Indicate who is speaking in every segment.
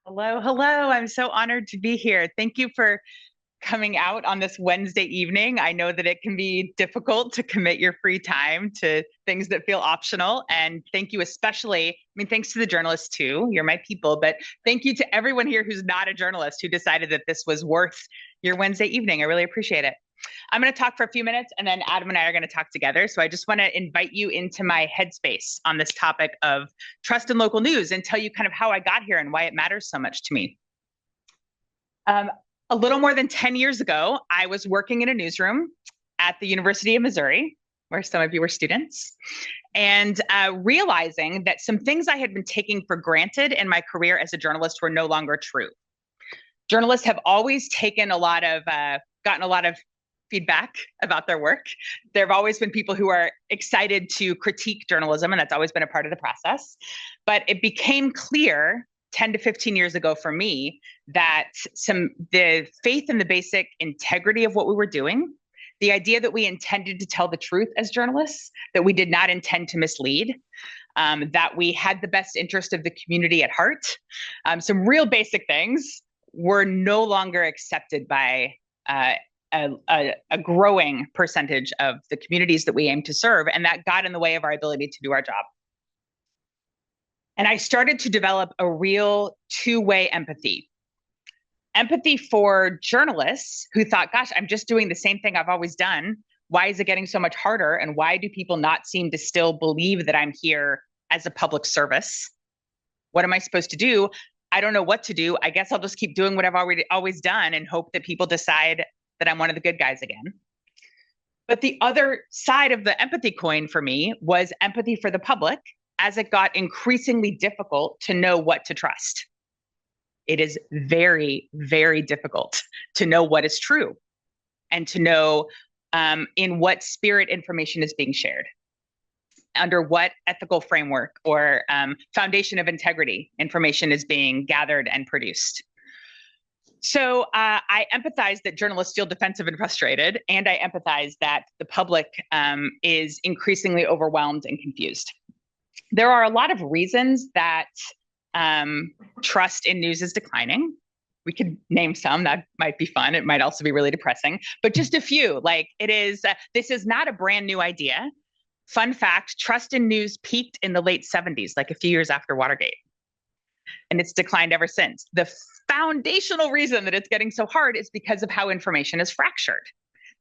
Speaker 1: Hello, hello. I'm so honored to be here. Thank you for coming out on this Wednesday evening. I know that it can be difficult to commit your free time to things that feel optional. And thank you especially, thanks to the journalists too. You're my people, but thank you to everyone here who's not a journalist who decided that this was worth your Wednesday evening. I really appreciate it. I'm going to talk for a few minutes and then Adam and I are going to talk together. So I just want to invite you into my headspace on this topic of trust in local news and tell you kind of how I got here and why it matters so much to me. Um, a little more than 10 years ago, I was working in a newsroom at the University of Missouri, where some of you were students, and realizing that some things I had been taking for granted in my career as a journalist were no longer true. Journalists have always gotten a lot of feedback about their work. There have always been people who are excited to critique journalism, and that's always been a part of the process. But it became clear 10 to 15 years ago for me that the faith in the basic integrity of what we were doing, the idea that we intended to tell the truth as journalists, that we did not intend to mislead, that we had the best interest of the community at heart, some real basic things were no longer accepted by a growing percentage of the communities that we aim to serve. And that got in the way of our ability to do our job. And I started to develop a real two-way empathy. Empathy for journalists who thought, gosh, I'm just doing the same thing I've always done. Why is it getting so much harder? And why do people not seem to still believe that I'm here as a public service? What am I supposed to do? I don't know what to do. I guess I'll just keep doing what I've always done and hope that people decide that I'm one of the good guys again. But the other side of the empathy coin for me was empathy for the public as it got increasingly difficult to know what to trust. It is very, very difficult to know what is true and to know in what spirit information is being shared, under what ethical framework or foundation of integrity information is being gathered and produced. So I empathize that journalists feel defensive and frustrated, and I empathize that the public is increasingly overwhelmed and confused. There are a lot of reasons that trust in news is declining. We could name some. That might be fun. It might also be really depressing, but just a few. Like this is not a brand new idea. Fun fact, trust in news peaked in the late 70s, like a few years after Watergate. And it's declined ever since. The foundational reason that it's getting so hard is because of how information is fractured.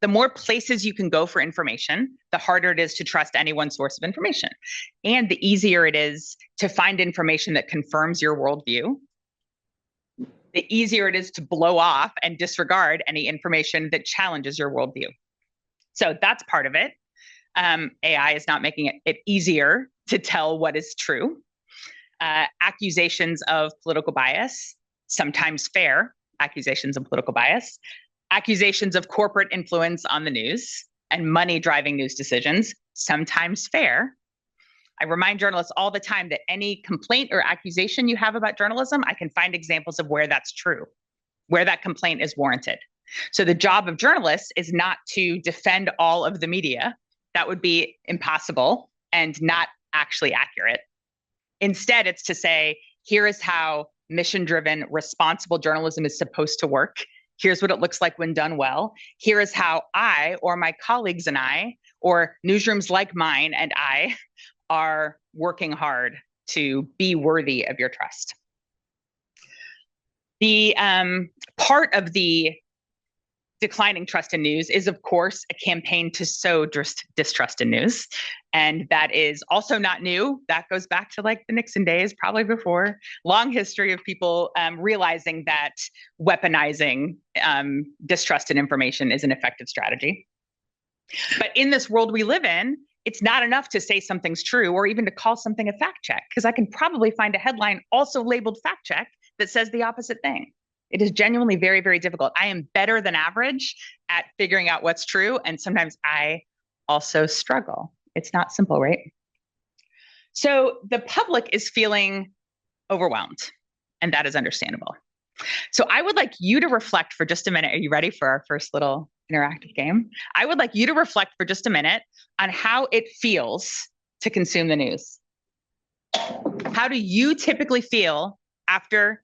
Speaker 1: The more places you can go for information, the harder it is to trust any one source of information. And the easier it is to find information that confirms your worldview, the easier it is to blow off and disregard any information that challenges your worldview. So that's part of it. AI is not making it easier to tell what is true. Accusations of political bias, sometimes fair accusations of political bias, accusations of corporate influence on the news and money driving news decisions, sometimes fair. I remind journalists all the time that any complaint or accusation you have about journalism, I can find examples of where that's true, where that complaint is warranted. So the job of journalists is not to defend all of the media. That would be impossible and not actually accurate. Instead, it's to say, here is how mission-driven, responsible journalism is supposed to work. Here's what it looks like when done well. Here is how I or my colleagues and I, or newsrooms like mine and I, are working hard to be worthy of your trust. The part of the declining trust in news is, of course, a campaign to sow distrust in news. And that is also not new. That goes back to like the Nixon days, probably before. Long history of people realizing that weaponizing distrust in information is an effective strategy. But in this world we live in, it's not enough to say something's true or even to call something a fact check, because I can probably find a headline also labeled fact check that says the opposite thing. It is genuinely very, very difficult. I am better than average at figuring out what's true. And sometimes I also struggle. It's not simple, right? So the public is feeling overwhelmed, and that is understandable. So I would like you to reflect for just a minute. Are you ready for our first little interactive game? I would like you to reflect for just a minute on how it feels to consume the news. How do you typically feel after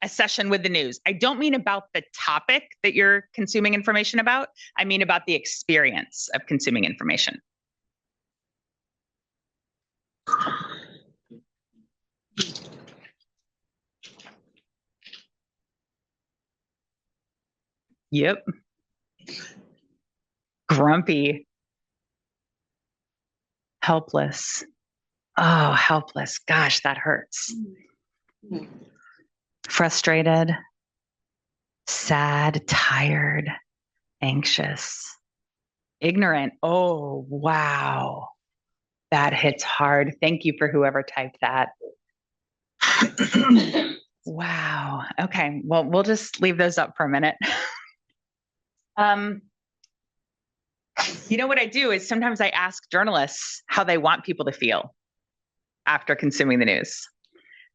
Speaker 1: a session with the news. I don't mean about the topic that you're consuming information about. I mean about the experience of consuming information. Yep. Grumpy. Helpless. Oh, helpless. Gosh, that hurts. Frustrated, sad, tired, anxious, ignorant. Oh, wow. That hits hard. Thank you for whoever typed that. Wow. Okay. Well, we'll just leave those up for a minute. You know what I do is sometimes I ask journalists how they want people to feel after consuming the news.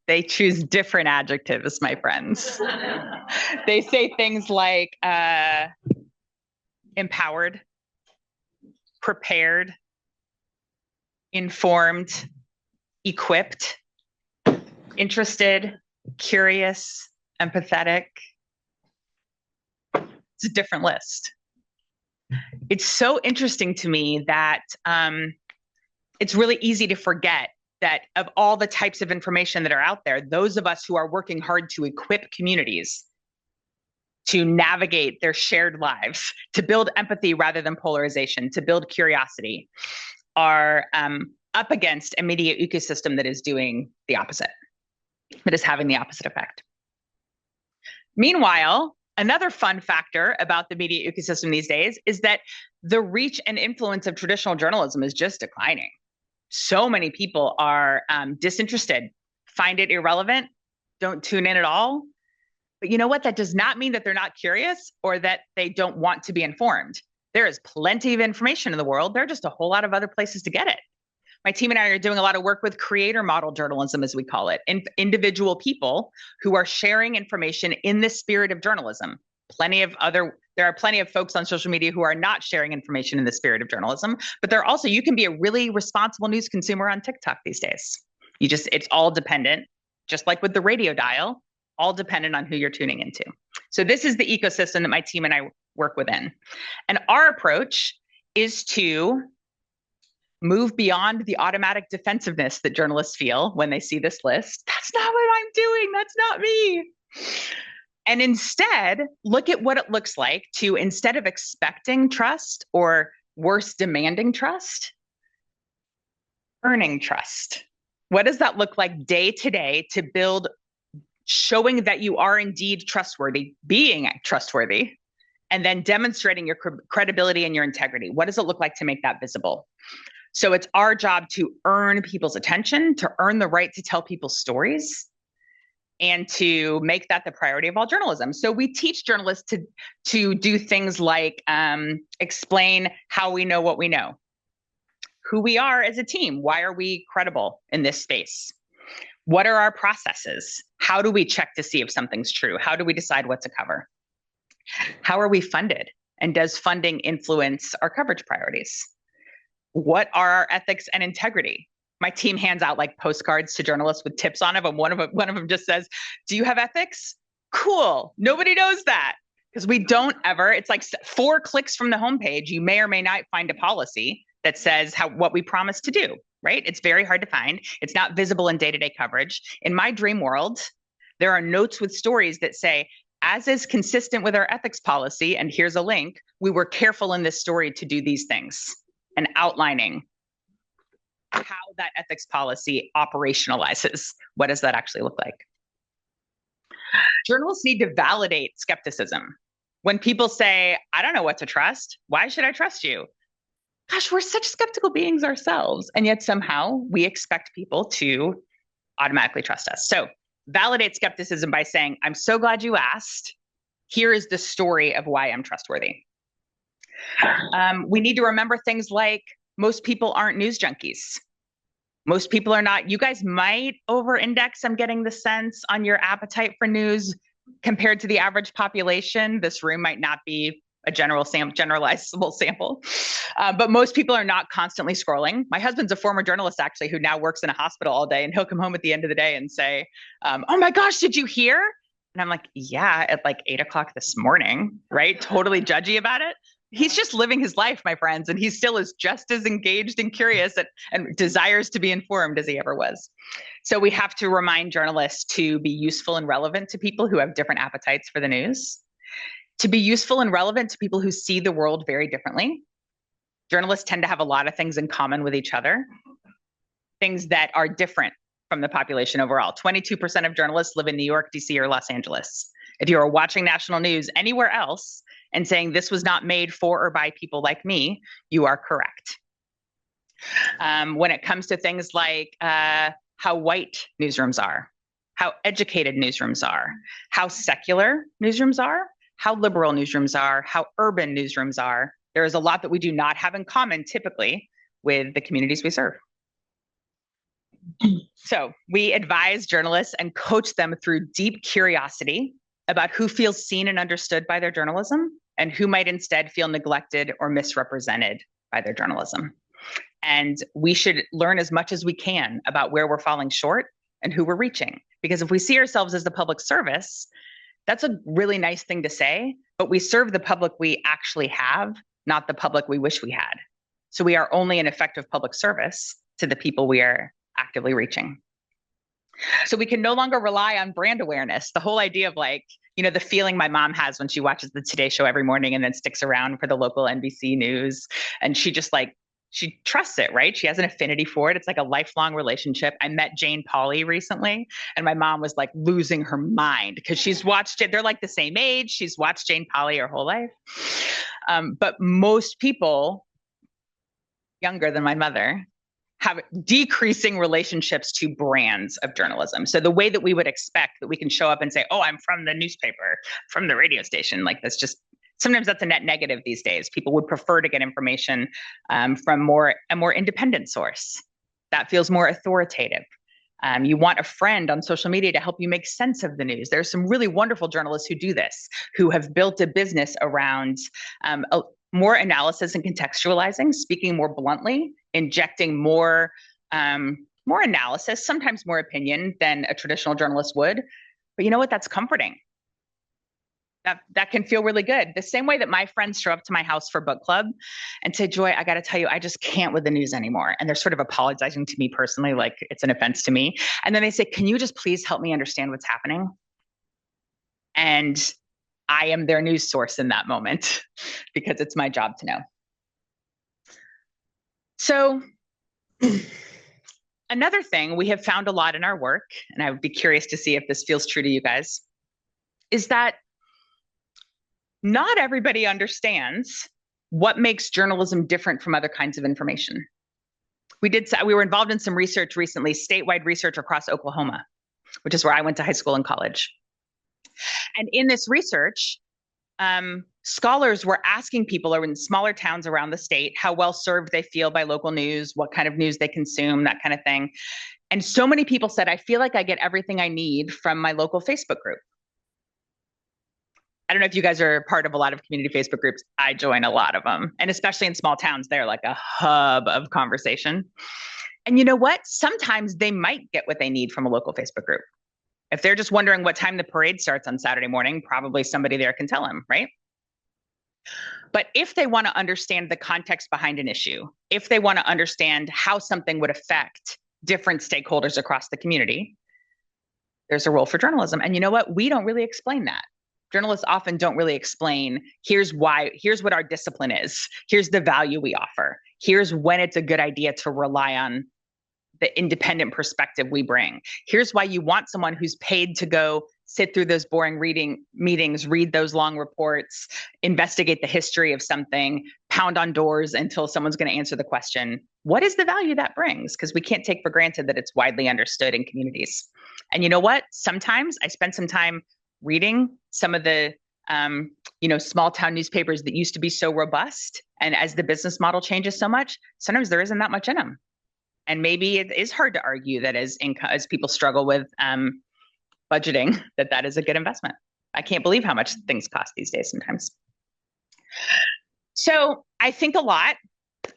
Speaker 1: They choose different adjectives, my friends. They say things like empowered, prepared, informed, equipped, interested, curious, empathetic. It's a different list. It's so interesting to me that it's really easy to forget that of all the types of information that are out there, those of us who are working hard to equip communities to navigate their shared lives, to build empathy rather than polarization, to build curiosity, are up against a media ecosystem that is doing the opposite, that is having the opposite effect. Meanwhile, another fun factor about the media ecosystem these days is that the reach and influence of traditional journalism is just declining. So many people are disinterested, find it irrelevant, don't tune in at all. But you know what? That does not mean that they're not curious or that they don't want to be informed. There is plenty of information in the world. There are just a whole lot of other places to get it. My team and I are doing a lot of work with creator model journalism, as we call it, individual people who are sharing information in the spirit of journalism. There are plenty of folks on social media who are not sharing information in the spirit of journalism, but there are also, you can be a really responsible news consumer on TikTok these days. It's all dependent, just like with the radio dial, all dependent on who you're tuning into. So this is the ecosystem that my team and I work within. And our approach is to move beyond the automatic defensiveness that journalists feel when they see this list. That's not what I'm doing. That's not me. And instead, look at what it looks like to, instead of expecting trust or worse, demanding trust, earning trust. What does that look like day to day to build, showing that you are indeed trustworthy, being trustworthy, and then demonstrating your credibility and your integrity? What does it look like to make that visible? So it's our job to earn people's attention, to earn the right to tell people's stories, and to make that the priority of all journalism. So we teach journalists to do things like explain how we know what we know, who we are as a team, why are we credible in this space, what are our processes, how do we check to see if something's true, how do we decide what to cover, how are we funded, and does funding influence our coverage priorities? What are our ethics and integrity? My team hands out like postcards to journalists with tips on them. And one of them just says, do you have ethics? Cool. Nobody knows that because we don't ever, it's like 4 clicks from the homepage. You may or may not find a policy that says what we promise to do, right? It's very hard to find. It's not visible in day-to-day coverage. In my dream world, there are notes with stories that say, as is consistent with our ethics policy, and here's a link, we were careful in this story to do these things, and outlining how that ethics policy operationalizes. What does that actually look like? Journalists need to validate skepticism. When people say, I don't know what to trust, why should I trust you? Gosh, we're such skeptical beings ourselves. And yet somehow we expect people to automatically trust us. So validate skepticism by saying, I'm so glad you asked. Here is the story of why I'm trustworthy. We need to remember things like most people aren't news junkies. Most people are not. You guys might over-index, I'm getting the sense, on your appetite for news compared to the average population. This room might not be a generalizable sample, but most people are not constantly scrolling. My husband's a former journalist, actually, who now works in a hospital all day, and he'll come home at the end of the day and say, oh my gosh, did you hear? And I'm like, yeah, at like 8 o'clock this morning, right? Totally judgy about it. He's just living his life, my friends, and he still is just as engaged and curious and desires to be informed as he ever was. So we have to remind journalists to be useful and relevant to people who have different appetites for the news, to be useful and relevant to people who see the world very differently. Journalists tend to have a lot of things in common with each other, things that are different from the population overall. 22% of journalists live in New York, DC, or Los Angeles. If you are watching national news anywhere else and saying this was not made for or by people like me, you are correct. When it comes to things like how white newsrooms are, how educated newsrooms are, how secular newsrooms are, how liberal newsrooms are, how urban newsrooms are, there is a lot that we do not have in common typically with the communities we serve. So we advise journalists and coach them through deep curiosity about who feels seen and understood by their journalism and who might instead feel neglected or misrepresented by their journalism. And we should learn as much as we can about where we're falling short and who we're reaching. Because if we see ourselves as the public service, that's a really nice thing to say, but we serve the public we actually have, not the public we wish we had. So we are only an effective public service to the people we are actively reaching. So we can no longer rely on brand awareness. The whole idea of like, the feeling my mom has when she watches the Today Show every morning and then sticks around for the local NBC news. And she just she trusts it, right? She has an affinity for it. It's like a lifelong relationship. I met Jane Pauley recently, and my mom was like losing her mind because she's watched it. They're like the same age. She's watched Jane Pauley her whole life. But most people younger than my mother have decreasing relationships to brands of journalism. So the way that we would expect that we can show up and say, oh, I'm from the newspaper, from the radio station, like that's just, sometimes that's a net negative these days. People would prefer to get information from a more independent source. That feels more authoritative. You want a friend on social media to help you make sense of the news. There's some really wonderful journalists who do this, who have built a business around more analysis and contextualizing, speaking more bluntly, injecting more analysis, sometimes more opinion than a traditional journalist would. But you know what? That's comforting. That can feel really good. The same way that my friends show up to my house for book club and say, Joy, I got to tell you, I just can't with the news anymore. And they're sort of apologizing to me personally, like it's an offense to me. And then they say, can you just please help me understand what's happening? And I am their news source in that moment because it's my job to know. So another thing we have found a lot in our work, and I would be curious to see if this feels true to you guys, is that not everybody understands what makes journalism different from other kinds of information. We were involved in some research recently, statewide research across Oklahoma, which is where I went to high school and college. And in this research, scholars were asking people in smaller towns around the state how well served they feel by local news, what kind of news they consume, that kind of thing. And so many people said, I feel like I get everything I need from my local Facebook group. I don't know if you guys are part of a lot of community Facebook groups. I join a lot of them. And especially in small towns, they're like a hub of conversation. And you know what? Sometimes they might get what they need from a local Facebook group. If they're just wondering what time the parade starts on Saturday morning, probably somebody there can tell them, right? But if they want to understand the context behind an issue, if they want to understand how something would affect different stakeholders across the community, there's a role for journalism. And you know what? We don't really explain that. Journalists often don't really explain, here's what our discipline is. Here's the value we offer. Here's when it's a good idea to rely on the independent perspective we bring. Here's why you want someone who's paid to go sit through those boring meetings, read those long reports, investigate the history of something, pound on doors until someone's going to answer the question. What is the value that brings? Because we can't take for granted that it's widely understood in communities. And you know what? Sometimes I spend some time reading some of the small town newspapers that used to be so robust. And as the business model changes so much, sometimes there isn't that much in them. And maybe it is hard to argue that as people struggle with budgeting, that is a good investment. I can't believe how much things cost these days sometimes. So I think a lot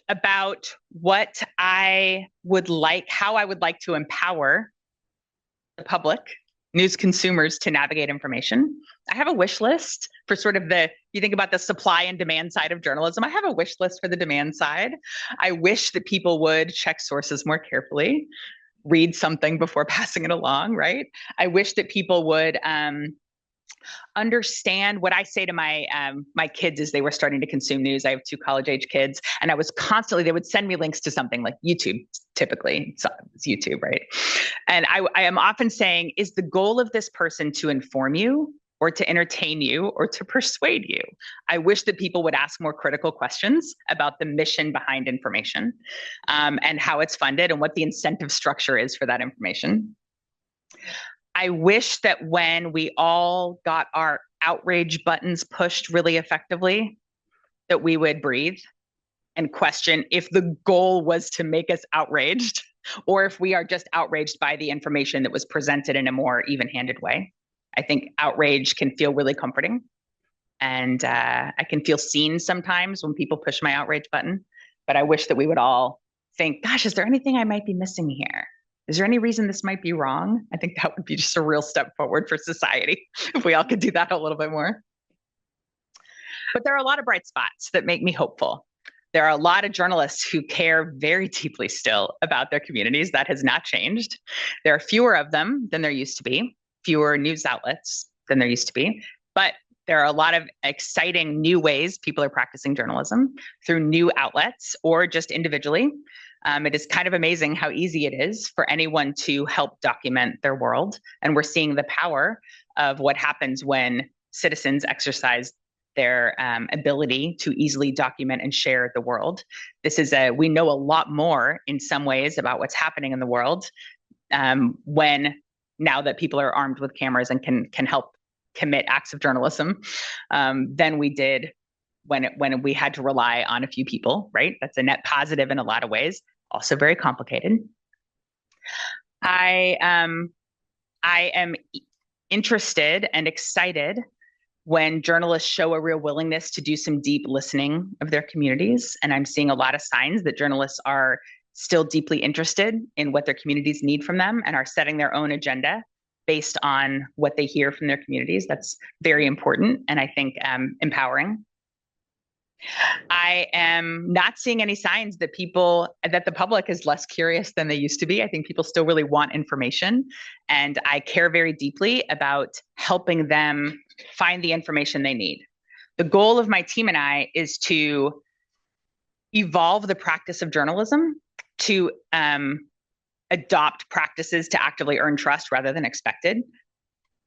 Speaker 1: about what I would like, how I would like to empower the public news consumers to navigate information. I have a wish list for sort of you think about the supply and demand side of journalism. I have a wish list for the demand side. I wish that people would check sources more carefully, read something before passing it along, right? I wish that people would understand what I say to my kids as they were starting to consume news. I have two college age kids, and I was constantly, they would send me links to something like YouTube. Typically, it's YouTube, right? And I am often saying, is the goal of this person to inform you, or to entertain you, or to persuade you? I wish that people would ask more critical questions about the mission behind information, and how it's funded and what the incentive structure is for that information. I wish that when we all got our outrage buttons pushed really effectively, that we would breathe and question if the goal was to make us outraged, or if we are just outraged by the information that was presented in a more even-handed way. I think outrage can feel really comforting. And I can feel seen sometimes when people push my outrage button. But I wish that we would all think, gosh, is there anything I might be missing here? Is there any reason this might be wrong? I think that would be just a real step forward for society if we all could do that a little bit more. But there are a lot of bright spots that make me hopeful. There are a lot of journalists who care very deeply still about their communities. That has not changed. There are fewer of them than there used to be, fewer news outlets than there used to be. But there are a lot of exciting new ways people are practicing journalism through new outlets or just individually. It is kind of amazing how easy it is for anyone to help document their world. And we're seeing the power of what happens when citizens exercise their ability to easily document and share the world. We know a lot more in some ways about what's happening in the world now that people are armed with cameras and can help commit acts of journalism than we did when we had to rely on a few people, right? That's a net positive in a lot of ways, also very complicated. I am interested and excited when journalists show a real willingness to do some deep listening of their communities. And I'm seeing a lot of signs that journalists are still deeply interested in what their communities need from them and are setting their own agenda based on what they hear from their communities. That's very important and I think empowering. I am not seeing any signs that the public is less curious than they used to be. I think people still really want information, and I care very deeply about helping them find the information they need. The goal of my team and I is to evolve the practice of journalism to adopt practices to actively earn trust rather than expected.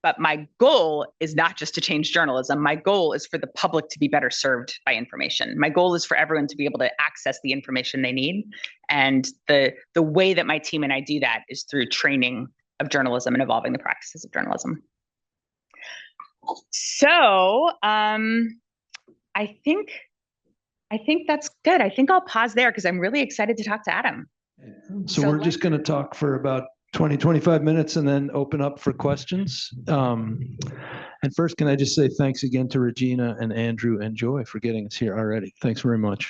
Speaker 1: But my goal is not just to change journalism. My goal is for the public to be better served by information. My goal is for everyone to be able to access the information they need. And the way that my team and I do that is through training of journalism and evolving the practices of journalism. So I think that's good. I think I'll pause there because I'm really excited to talk to Adam.
Speaker 2: So we're just going to talk for about 20, 25 minutes and then open up for questions. And first, can I just say thanks again to Regina and Andrew and Joy for getting us here already. Thanks very much.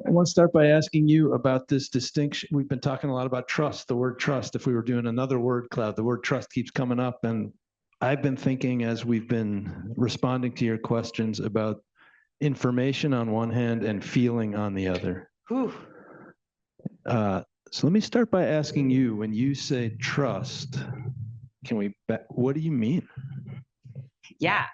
Speaker 2: I want to start by asking you about this distinction. We've been talking a lot about trust, the word trust. If we were doing another word cloud, the word trust keeps coming up. And I've been thinking as we've been responding to your questions about information on one hand and feeling on the other. So let me start by asking you, when you say trust, what do you mean?
Speaker 1: Yeah,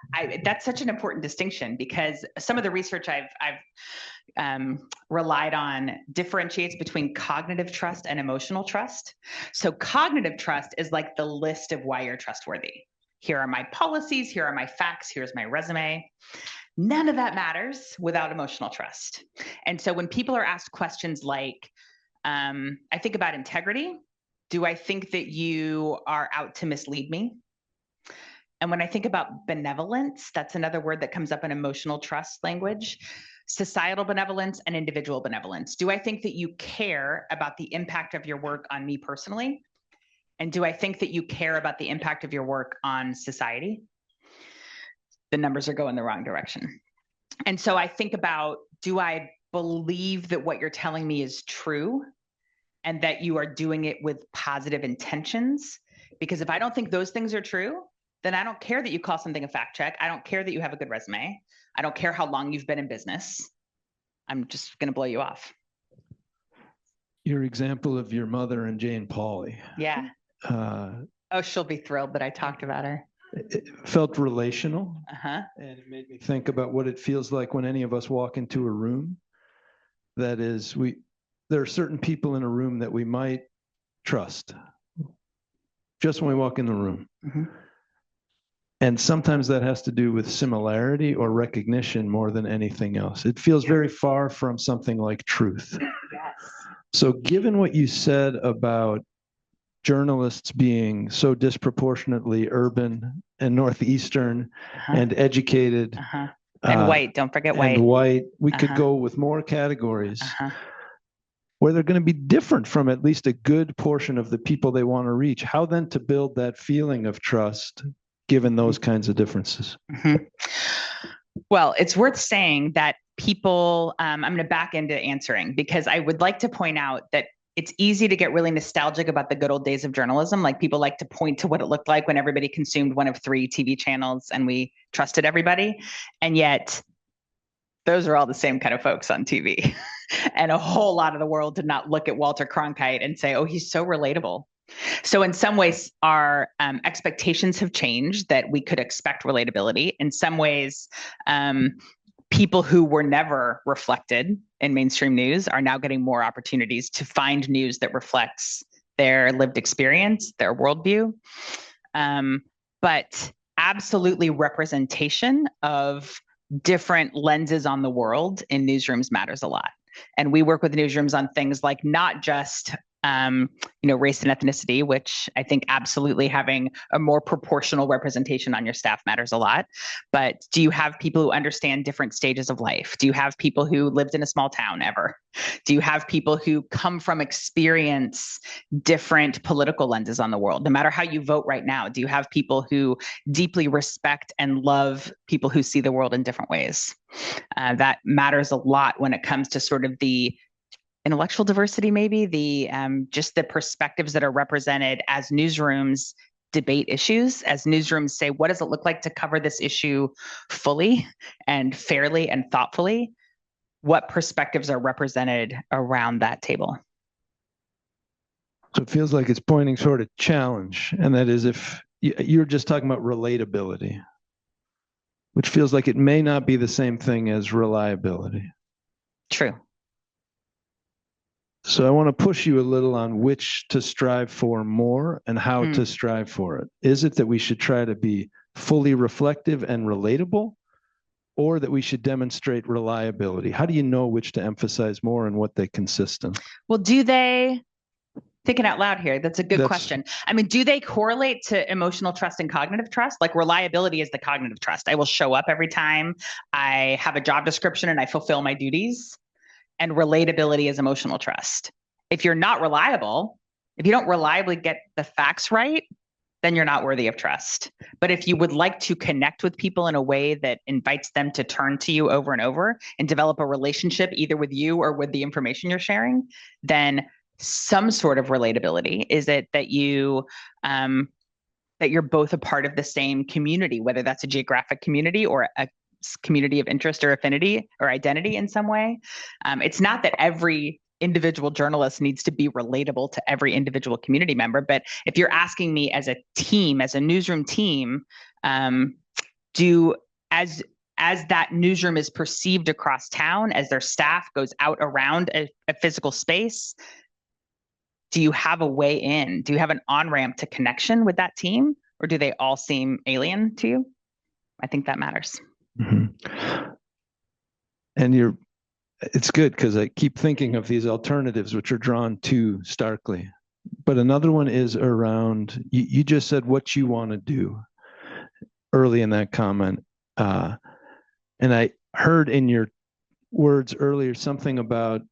Speaker 1: that's such an important distinction because some of the research I've relied on differentiates between cognitive trust and emotional trust. So cognitive trust is like the list of why you're trustworthy. Here are my policies, here are my facts, here's my resume. None of that matters without emotional trust. And so when people are asked questions like, I think about integrity, do I think that you are out to mislead me? And when I think about benevolence, that's another word that comes up in emotional trust language, societal benevolence and individual benevolence. Do I think that you care about the impact of your work on me personally? And do I think that you care about the impact of your work on society? The numbers are going the wrong direction. And so I think about, do I believe that what you're telling me is true? and that you are doing it with positive intentions. Because if I don't think those things are true, then I don't care that you call something a fact check. I don't care that you have a good resume. I don't care how long you've been in business. I'm just going to blow you off.
Speaker 2: Your example of your mother and Jane Pauley.
Speaker 1: Yeah. Oh, she'll be thrilled that I talked about her.
Speaker 2: It felt relational.
Speaker 1: Uh-huh.
Speaker 2: And it made me think about what it feels like when any of us walk into a room. That is, there are certain people in a room that we might trust just when we walk in the room.
Speaker 1: Mm-hmm.
Speaker 2: And sometimes that has to do with similarity or recognition more than anything else. It feels very far from something like truth.
Speaker 1: Yes.
Speaker 2: So given what you said about journalists being so disproportionately urban and Northeastern and educated.
Speaker 1: And white, don't forget white.
Speaker 2: And white, we could go with more categories where they're going to be different from at least a good portion of the people they want to reach. How then to build that feeling of trust given those kinds of differences?
Speaker 1: Well, it's worth saying that people, I'm going to back into answering because I would like to point out that it's easy to get really nostalgic about the good old days of journalism. Like people like to point to what it looked like when everybody consumed one of 3 TV channels and we trusted everybody. And yet those are all the same kind of folks on TV. And a whole lot of the world did not look at Walter Cronkite and say, oh, he's so relatable. So in some ways, our expectations have changed that we could expect relatability. In some ways, people who were never reflected in mainstream news are now getting more opportunities to find news that reflects their lived experience, their worldview. But absolutely representation of different lenses on the world in newsrooms matters a lot. And we work with newsrooms on things like not just race and ethnicity, which I think absolutely having a more proportional representation on your staff matters a lot. But do you have people who understand different stages of life? Do you have people who lived in a small town ever? Do you have people who come from experience different political lenses on the world? No matter how you vote right now, do you have people who deeply respect and love people who see the world in different ways? That matters a lot when it comes to sort of the intellectual diversity, maybe the just the perspectives that are represented as newsrooms debate issues, as newsrooms say, what does it look like to cover this issue fully and fairly and thoughtfully? What perspectives are represented around that table?
Speaker 2: So it feels like it's pointing toward a challenge, and that is if you're just talking about relatability, which feels like it may not be the same thing as reliability.
Speaker 1: True.
Speaker 2: So I want to push you a little on which to strive for more and how to strive for it. Is it that we should try to be fully reflective and relatable, or that we should demonstrate reliability? How do you know which to emphasize more and what they consist in?
Speaker 1: Well, thinking out loud here, that's a good question. I mean, do they correlate to emotional trust and cognitive trust? Like reliability is the cognitive trust. I will show up every time. I have a job description and I fulfill my duties. And relatability is emotional trust. If you're not reliable, if you don't reliably get the facts right, then you're not worthy of trust. But if you would like to connect with people in a way that invites them to turn to you over and over and develop a relationship either with you or with the information you're sharing, then some sort of relatability. Is it that you're both a part of the same community, whether that's a geographic community or a community of interest or affinity or identity in some way? It's not that every individual journalist needs to be relatable to every individual community member, but if you're asking me as a team, as a newsroom team, as that newsroom is perceived across town, as their staff goes out around a physical space, do you have a way in? Do you have an on-ramp to connection with that team, or do they all seem alien to you? I think that matters.
Speaker 2: Mm-hmm. And it's good because I keep thinking of these alternatives which are drawn too starkly. But another one is around, you just said what you want to do early in that comment. And I heard in your words earlier something about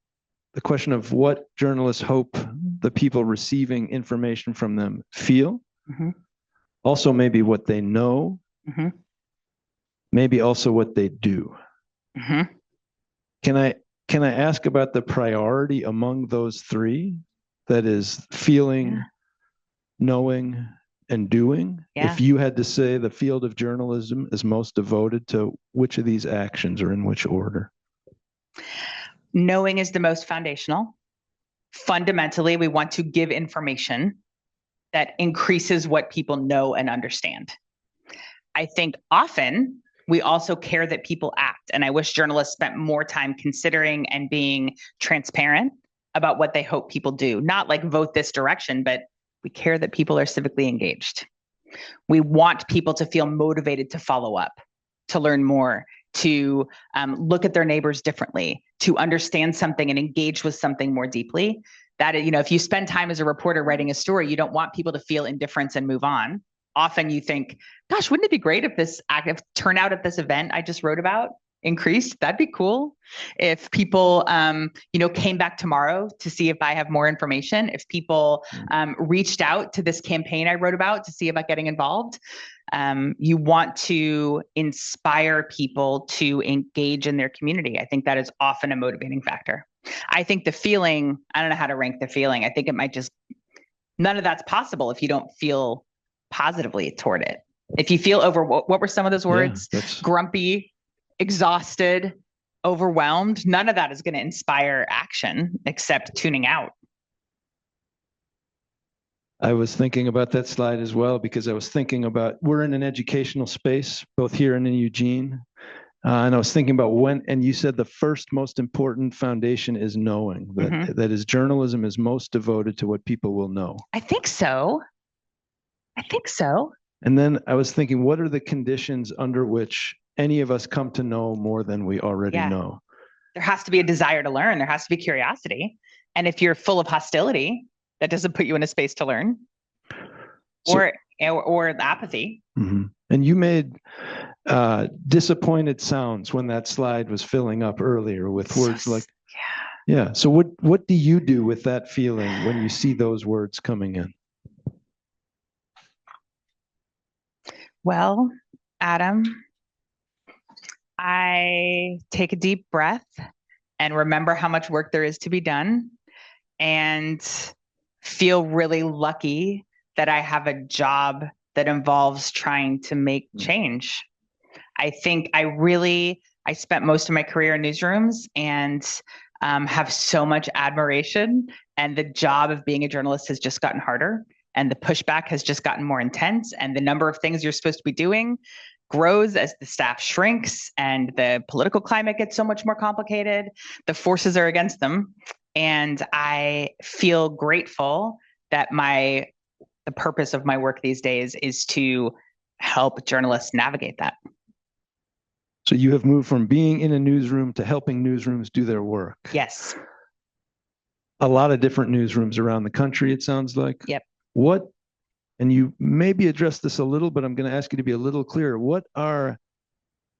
Speaker 2: the question of what journalists hope the people receiving information from them feel. Mm-hmm. Also maybe what they know. Mm-hmm. Maybe also what they do. Mm-hmm. Can I ask about the priority among those three? that is feeling,
Speaker 1: Yeah.
Speaker 2: knowing, and doing.
Speaker 1: Yeah.
Speaker 2: If you had to say the field of journalism is most devoted to which of these actions or in which order?
Speaker 1: Knowing is the most foundational. Fundamentally, we want to give information that increases what people know and understand. I think often we also care that people act. And I wish journalists spent more time considering and being transparent about what they hope people do. Not like vote this direction, but we care that people are civically engaged. We want people to feel motivated to follow up, to learn more, to look at their neighbors differently, to understand something and engage with something more deeply. That, if you spend time as a reporter writing a story, you don't want people to feel indifference and move on. Often you think, gosh, wouldn't it be great if this active turnout at this event I just wrote about increased? That'd be cool. If people, came back tomorrow to see if I have more information, if people reached out to this campaign I wrote about to see about getting involved. You want to inspire people to engage in their community. I think that is often a motivating factor. I think the feeling, I don't know how to rank the feeling. I think it might none of that's possible if you don't feel positively toward it. If you feel what were some of those words? Yeah, grumpy, exhausted, overwhelmed. None of that is going to inspire action except tuning out.
Speaker 2: I was thinking about that slide as well, because I was thinking about, we're in an educational space, both here and in Eugene. And I was thinking about and you said the first most important foundation is knowing, that is, journalism is most devoted to what people will know.
Speaker 1: I think so.
Speaker 2: And then I was thinking, what are the conditions under which any of us come to know more than we already know?
Speaker 1: There has to be a desire to learn. There has to be curiosity. And if you're full of hostility, that doesn't put you in a space to learn. Or apathy.
Speaker 2: Mm-hmm. And you made disappointed sounds when that slide was filling up earlier with words like, yeah. So what do you do with that feeling when you see those words coming in?
Speaker 1: Well, Adam, I take a deep breath and remember how much work there is to be done, and feel really lucky that I have a job that involves trying to make change. I think I spent most of my career in newsrooms and have so much admiration, and the job of being a journalist has just gotten harder, and the pushback has just gotten more intense, and the number of things you're supposed to be doing grows as the staff shrinks and the political climate gets so much more complicated. The forces are against them. And I feel grateful that the purpose of my work these days is to help journalists navigate that.
Speaker 2: So you have moved from being in a newsroom to helping newsrooms do their work.
Speaker 1: Yes.
Speaker 2: A lot of different newsrooms around the country, it sounds like.
Speaker 1: Yep.
Speaker 2: And you maybe addressed this a little, but I'm going to ask you to be a little clearer. What are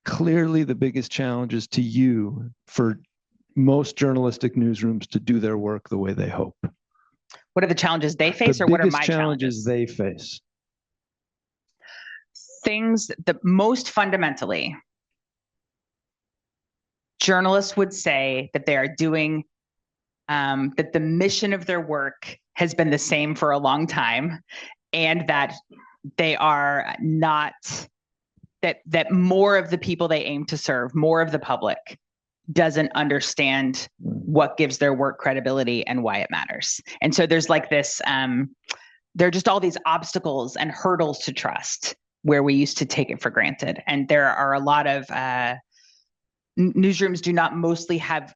Speaker 2: clearly the biggest challenges to you for most journalistic newsrooms to do their work the way they hope?
Speaker 1: What are the challenges they face, or what are my challenges
Speaker 2: they face?
Speaker 1: Things that most fundamentally, journalists would say that they are doing, that the mission of their work has been the same for a long time, and that they are not, that more of the people they aim to serve, more of the public, doesn't understand what gives their work credibility and why it matters. And so there's like this, there are just all these obstacles and hurdles to trust where we used to take it for granted. And there are a lot of newsrooms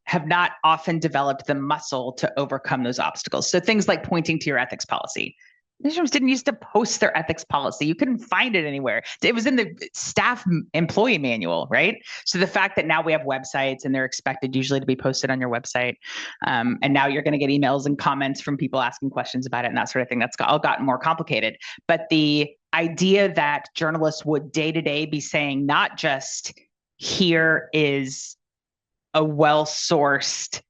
Speaker 1: have not often developed the muscle to overcome those obstacles. So things like pointing to your ethics policy. Newsrooms didn't used to post their ethics policy. You couldn't find it anywhere. It was in the staff employee manual, right? So the fact that now we have websites and they're expected usually to be posted on your website, and now you're going to get emails and comments from people asking questions about it and that sort of thing, that's all gotten more complicated. But the idea that journalists would day to day be saying not just, here is a well-sourced,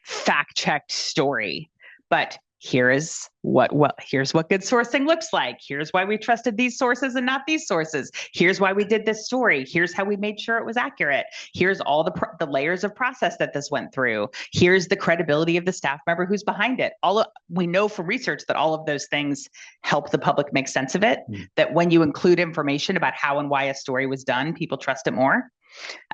Speaker 1: fact-checked story, but here's what good sourcing looks like. Here's why we trusted these sources and not these sources. Here's why we did this story. Here's how we made sure it was accurate. Here's all the layers of process that this went through. Here's the credibility of the staff member who's behind it. We know from research that all of those things help the public make sense of it. That when you include information about how and why a story was done, people trust it more.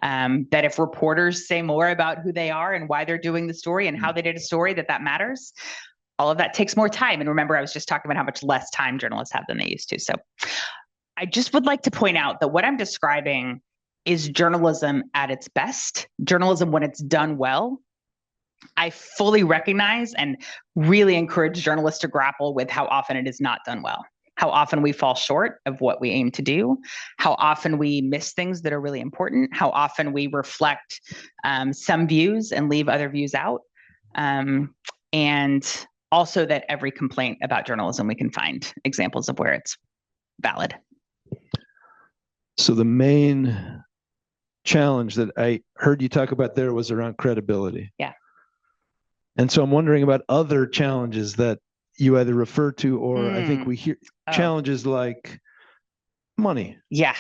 Speaker 1: That if reporters say more about who they are and why they're doing the story and how they did a story, that matters. All of that takes more time. And remember, I was just talking about how much less time journalists have than they used to. So I just would like to point out that what I'm describing is journalism at its best, journalism when it's done well. I fully recognize and really encourage journalists to grapple with how often it is not done well, how often we fall short of what we aim to do, how often we miss things that are really important, how often we reflect some views and leave other views out. And also that every complaint about journalism, we can find examples of where it's valid.
Speaker 2: So the main challenge that I heard you talk about there was around credibility.
Speaker 1: Yeah.
Speaker 2: And so I'm wondering about other challenges that you either refer to or I think we hear challenges like money.
Speaker 1: Yeah.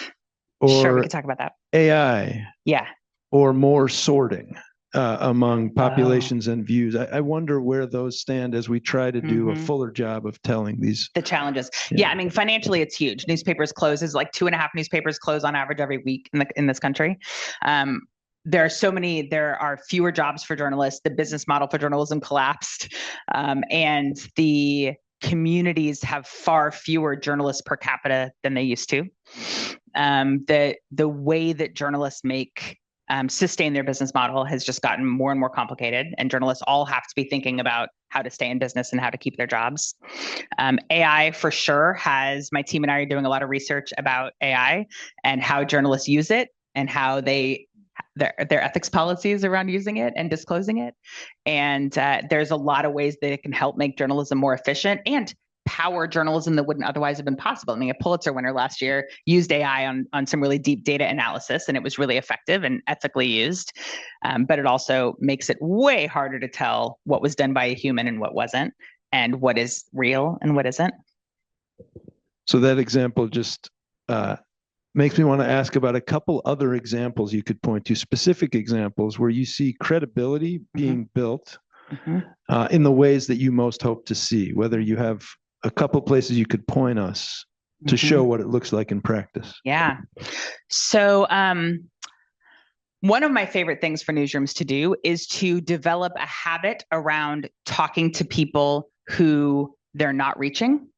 Speaker 2: Or
Speaker 1: sure, we could talk about that.
Speaker 2: AI.
Speaker 1: Yeah.
Speaker 2: Or more sorting among populations and views. I wonder where those stand as we try to do a fuller job of telling the
Speaker 1: challenges. Yeah, I mean, financially, it's huge. Newspapers close is like 2.5 newspapers close on average every week in this country. There are fewer jobs for journalists. The business model for journalism collapsed, and the communities have far fewer journalists per capita than they used to. The way that journalists sustain their business model has just gotten more and more complicated, and journalists all have to be thinking about how to stay in business and how to keep their jobs. AI for sure my team and I are doing a lot of research about AI and how journalists use it and how their ethics policies around using it and disclosing it. And there's a lot of ways that it can help make journalism more efficient and power journalism that wouldn't otherwise have been possible. I mean, a Pulitzer winner last year used AI on some really deep data analysis, and it was really effective and ethically used. But it also makes it way harder to tell what was done by a human and what wasn't, and what is real and what isn't.
Speaker 2: So that example just makes me want to ask about a couple other examples you could point to, specific examples where you see credibility being built in the ways that you most hope to see, whether you have a couple places you could point us to show what it looks like in practice.
Speaker 1: Yeah. So one of my favorite things for newsrooms to do is to develop a habit around talking to people who they're not reaching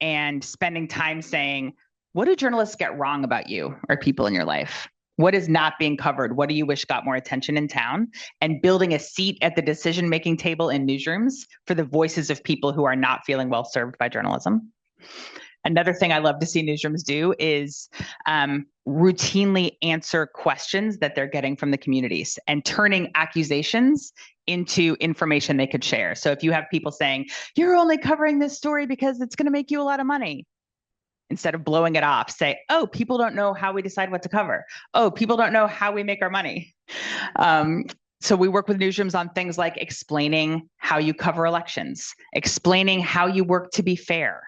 Speaker 1: and spending time saying, what do journalists get wrong about you or people in your life? What is not being covered? What do you wish got more attention in town? And building a seat at the decision-making table in newsrooms for the voices of people who are not feeling well served by journalism. Another thing I love to see newsrooms do is routinely answer questions that they're getting from the communities and turning accusations into information they could share. So if you have people saying, you're only covering this story because it's going to make you a lot of money, instead of blowing it off, say, oh, people don't know how we decide what to cover. Oh, people don't know how we make our money. So we work with newsrooms on things like explaining how you cover elections, explaining how you work to be fair.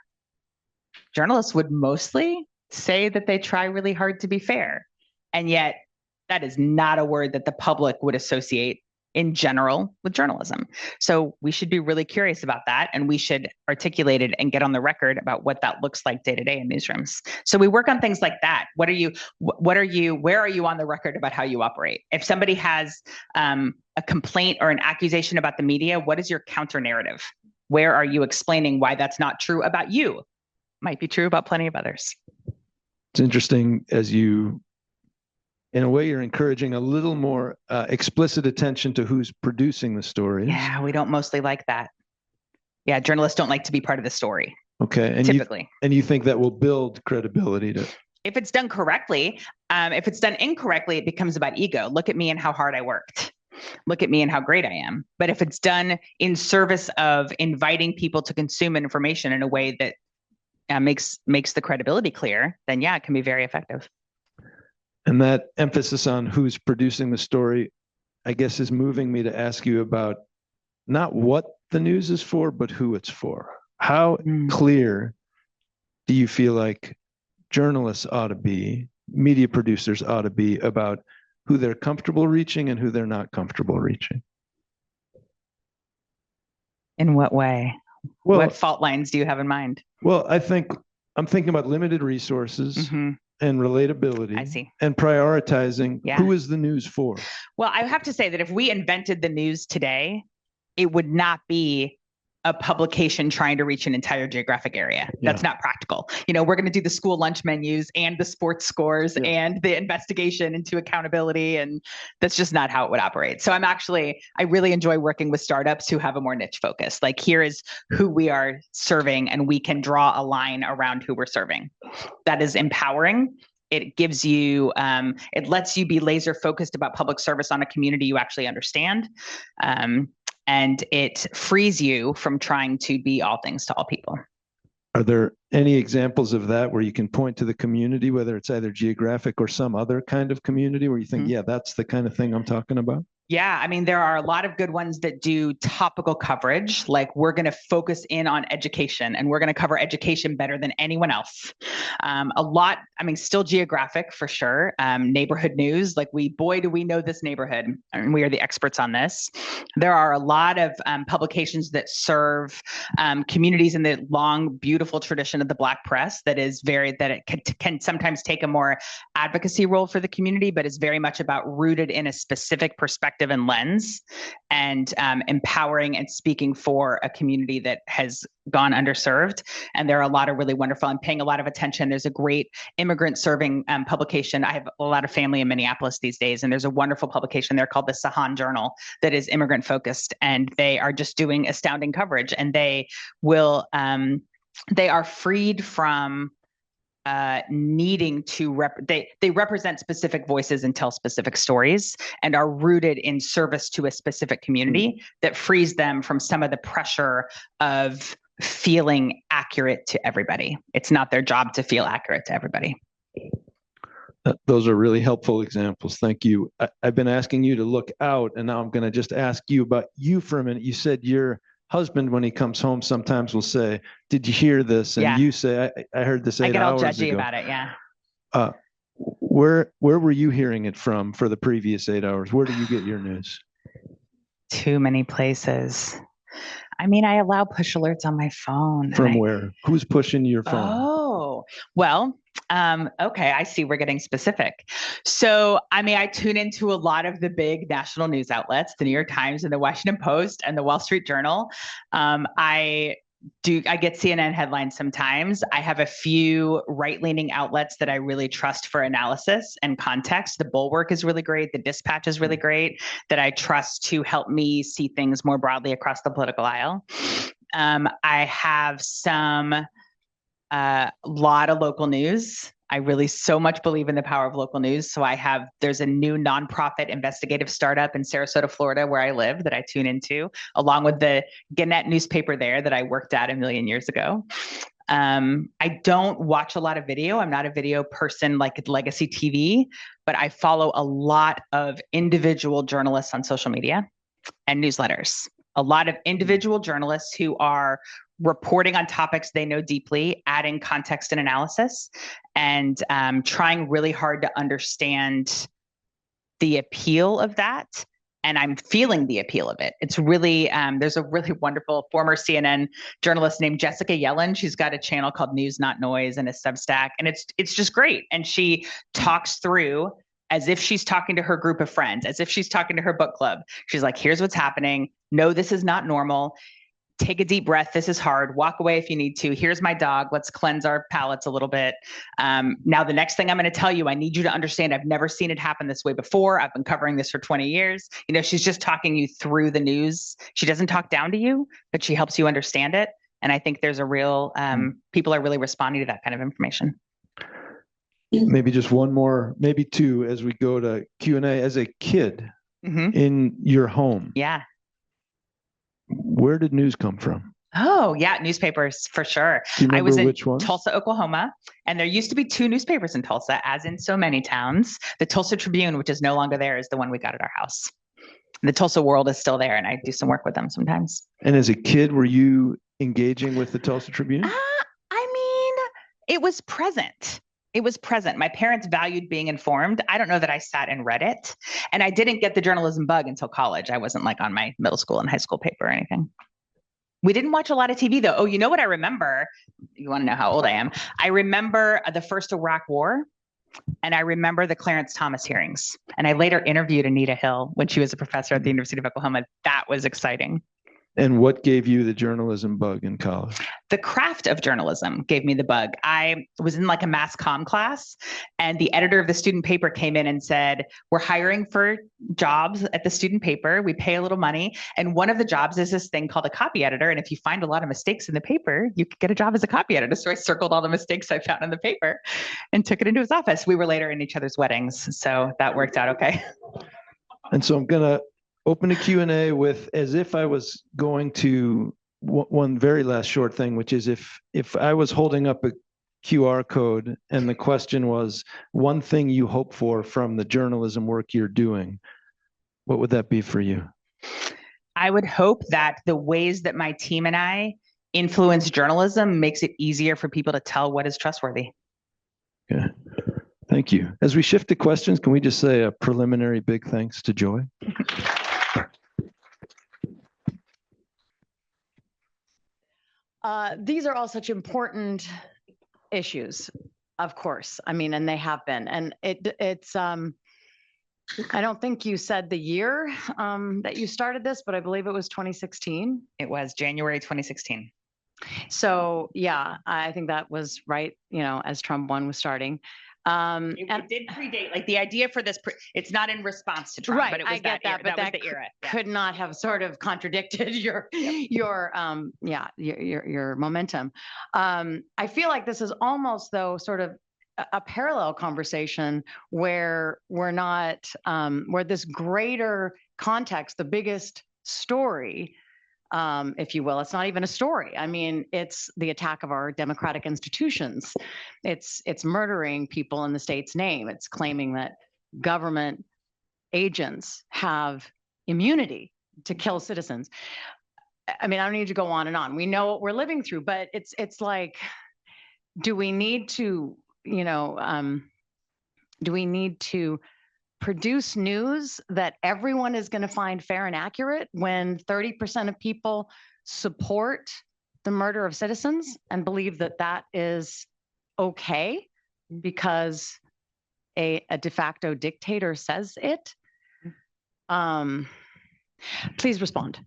Speaker 1: Journalists would mostly say that they try really hard to be fair. And yet that is not a word that the public would associate in general with journalism. So we should be really curious about that, and we should articulate it and get on the record about what that looks like day to day in newsrooms. So we work on things like that. Where are you on the record about how you operate? If somebody has a complaint or an accusation about the media, what is your counter narrative? Where are you explaining why that's not true about you? Might be true about plenty of others.
Speaker 2: It's interesting as you, in a way, you're encouraging a little more explicit attention to who's producing the stories.
Speaker 1: Yeah, we don't mostly like that. Yeah, journalists don't like to be part of the story.
Speaker 2: Okay, and
Speaker 1: typically.
Speaker 2: You think that will build credibility to?
Speaker 1: If it's done correctly. If it's done incorrectly, it becomes about ego. Look at me and how hard I worked. Look at me and how great I am. But if it's done in service of inviting people to consume information in a way that makes the credibility clear, then yeah, it can be very effective.
Speaker 2: And that emphasis on who's producing the story, I guess, is moving me to ask you about not what the news is for, but who it's for. How
Speaker 1: Mm.
Speaker 2: clear do you feel like journalists ought to be, media producers ought to be about who they're comfortable reaching and who they're not comfortable reaching?
Speaker 1: In what way? What
Speaker 2: Well,
Speaker 1: fault lines do you have in mind?
Speaker 2: I think I'm thinking about limited resources
Speaker 1: Hmm.
Speaker 2: and
Speaker 1: I
Speaker 2: relatability
Speaker 1: see.
Speaker 2: and prioritizing
Speaker 1: Yeah.
Speaker 2: who is the news for.
Speaker 1: Well, I have to say that if we invented the news today, it would not be a publication trying to reach an entire geographic area. That's
Speaker 2: Yeah.
Speaker 1: not practical. We're going to do the school lunch menus and the sports scores
Speaker 2: Yeah.
Speaker 1: and the investigation into accountability. And that's just not how it would operate. So I really enjoy working with startups who have a more niche focus. Like, here is who we are serving, and we can draw a line around who we're serving. That is empowering. It gives you, it lets you be laser focused about public service on a community you actually understand. And it frees you from trying to be all things to all people.
Speaker 2: Are there any examples of that where you can point to the community, whether it's either geographic or some other kind of community where you think, yeah, that's the kind of thing I'm talking about?
Speaker 1: Yeah, I mean, there are a lot of good ones that do topical coverage. Like, we're going to focus in on education, and we're going to cover education better than anyone else. Still geographic for sure. Neighborhood news, like, boy, do we know this neighborhood, and we are the experts on this. There are a lot of publications that serve communities in the long, beautiful tradition of the Black press that it can sometimes take a more advocacy role for the community, but is very much about rooted in a specific perspective and lens, and empowering and speaking for a community that has gone underserved. And there are a lot of really wonderful, and paying a lot of attention. There's a great immigrant serving publication. I have a lot of family in Minneapolis these days, and there's a wonderful publication there called the Sahan Journal that is immigrant focused, and they are just doing astounding coverage. And they are freed from needing to they represent specific voices and tell specific stories, and are rooted in service to a specific community that frees them from some of the pressure of feeling accurate to everybody. It's not their job to feel accurate to everybody.
Speaker 2: Those are really helpful examples. Thank you. I've been asking you to look out, and now I'm going to just ask you about you for a minute. You said your husband, when he comes home, sometimes will say, "Did you hear this?" And you say, "I heard this 8 hours ago."
Speaker 1: I get all judgy about it. Yeah.
Speaker 2: Where were you hearing it from for the previous 8 hours? Where do you get your news?
Speaker 1: Too many places. I mean, I allow push alerts on my phone.
Speaker 2: From where? Who's pushing your phone?
Speaker 1: Oh, well, okay, I see we're getting specific. So, I tune into a lot of the big national news outlets, the New York Times and the Washington Post and the Wall Street Journal. I get CNN headlines sometimes. I have a few right-leaning outlets that I really trust for analysis and context. The Bulwark is really great. The Dispatch is really great, that I trust to help me see things more broadly across the political aisle. I have lot of local news. I really so much believe in the power of local news. So there's a new nonprofit investigative startup in Sarasota, Florida, where I live, that I tune into, along with the Gannett newspaper there that I worked at a million years ago. I don't watch a lot of video. I'm not a video person like legacy TV, but I follow a lot of individual journalists on social media and newsletters. A lot of individual journalists who are reporting on topics they know deeply, adding context and analysis, and trying really hard to understand the appeal of that. And I'm feeling the appeal of it. It's really, there's a really wonderful former CNN journalist named Jessica Yellen. She's got a channel called News Not Noise and a Substack, and it's just great. And she talks through as if she's talking to her group of friends, as if she's talking to her book club. She's like, here's what's happening. No, this is not normal. Take a deep breath. This is hard. Walk away if you need to. Here's my dog. Let's cleanse our palates a little bit. Now, the next thing I'm going to tell you, I need you to understand, I've never seen it happen this way before. I've been covering this for 20 years. She's just talking you through the news. She doesn't talk down to you, but she helps you understand it. And I think there's a real, people are really responding to that kind of information.
Speaker 2: Maybe just one more, maybe two, as we go to Q&A. As a kid in your home.
Speaker 1: Yeah.
Speaker 2: Where did news come from?
Speaker 1: Oh, yeah, newspapers for sure.
Speaker 2: Do you remember
Speaker 1: I was in
Speaker 2: which ones?
Speaker 1: Tulsa, Oklahoma, and there used to be 2 newspapers in Tulsa, as in so many towns. The Tulsa Tribune, which is no longer there, is the one we got at our house. The Tulsa World is still there, and I do some work with them sometimes.
Speaker 2: And as a kid, were you engaging with the Tulsa Tribune?
Speaker 1: I mean, it was present. It was present. My parents valued being informed. I don't know that I sat and read it. And I didn't get the journalism bug until college. I wasn't like on my middle school and high school paper or anything. We didn't watch a lot of TV though. Oh, you know what I remember? You want to know how old I am? I remember the first Iraq War. And I remember the Clarence Thomas hearings. And I later interviewed Anita Hill when she was a professor at the University of Oklahoma. That was exciting.
Speaker 2: And what gave you the journalism bug in college?
Speaker 1: The craft of journalism gave me the bug. I was in like a mass comm class, and the editor of the student paper came in and said, "We're hiring for jobs at the student paper. We pay a little money. And one of the jobs is this thing called a copy editor. And if you find a lot of mistakes in the paper, you could get a job as a copy editor." So I circled all the mistakes I found in the paper and took it into his office. We were later in each other's weddings, so that worked out okay.
Speaker 2: And so I'm going to open a Q&A with, as if I was going to one very last short thing, which is if I was holding up a QR code and the question was one thing you hope for from the journalism work you're doing, what would that be for you?
Speaker 1: I would hope that the ways that my team and I influence journalism makes it easier for people to tell what is trustworthy.
Speaker 2: Okay. Thank you. As we shift to questions, can we just say a preliminary big thanks to Joy?
Speaker 3: These are all such important issues, of course. I mean, and they have been. And it's I don't think you said the year that you started this, but I believe it was 2016.
Speaker 1: It was January 2016.
Speaker 3: So yeah, I think that was right, you know, as Trump 1 was starting.
Speaker 1: It did predate, like the idea for this, it's not in response to Trump,
Speaker 3: right,
Speaker 1: but it was
Speaker 3: I get that, but
Speaker 1: that was the era.
Speaker 3: Could not have sort of contradicted your momentum. I feel like this is almost though sort of a parallel conversation where we're not where this greater context, the biggest story, if you will. It's not even a story. I mean, it's the attack of our democratic institutions. It's murdering people in the state's name. It's claiming that government agents have immunity to kill citizens. I mean, I don't need to go on and on. We know what we're living through, but it's like, do we need to, you know, do we need to produce news that everyone is going to find fair and accurate when 30% of people support the murder of citizens and believe that that is okay because a de facto dictator says it? Please respond.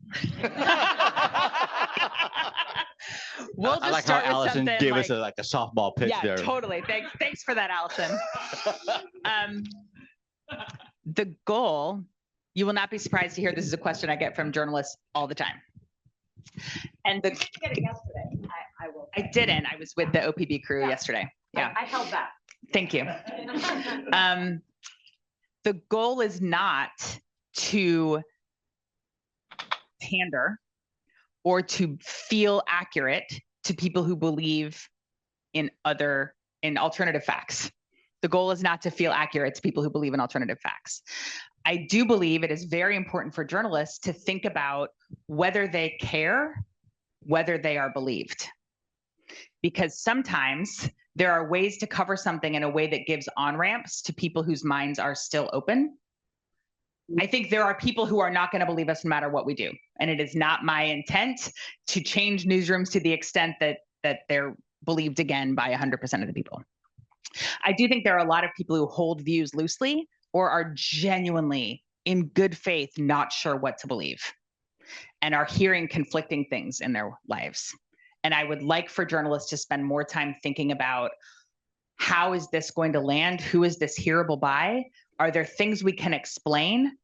Speaker 1: We'll just
Speaker 4: I like
Speaker 1: start
Speaker 4: how Allison
Speaker 1: with
Speaker 4: gave
Speaker 1: like,
Speaker 4: us a softball pitch
Speaker 1: yeah,
Speaker 4: there.
Speaker 1: Totally. Thanks for that, Allison. The goal, you will not be surprised to hear this is a question I get from journalists all the time. And the yesterday, I didn't. I was with the OPB crew yesterday. Yeah,
Speaker 3: I held back.
Speaker 1: Thank you. The goal is not to pander or to feel accurate to people who believe in alternative facts. The goal is not to feel accurate to people who believe in alternative facts. I do believe it is very important for journalists to think about whether they care, whether they are believed. Because sometimes there are ways to cover something in a way that gives on-ramps to people whose minds are still open. I think there are people who are not going to believe us no matter what we do. And it is not my intent to change newsrooms to the extent that they're believed again by 100% of the people. I do think there are a lot of people who hold views loosely or are genuinely, in good faith, not sure what to believe and are hearing conflicting things in their lives. And I would like for journalists to spend more time thinking about, how is this going to land? Who is this hearable by? Are there things we can explain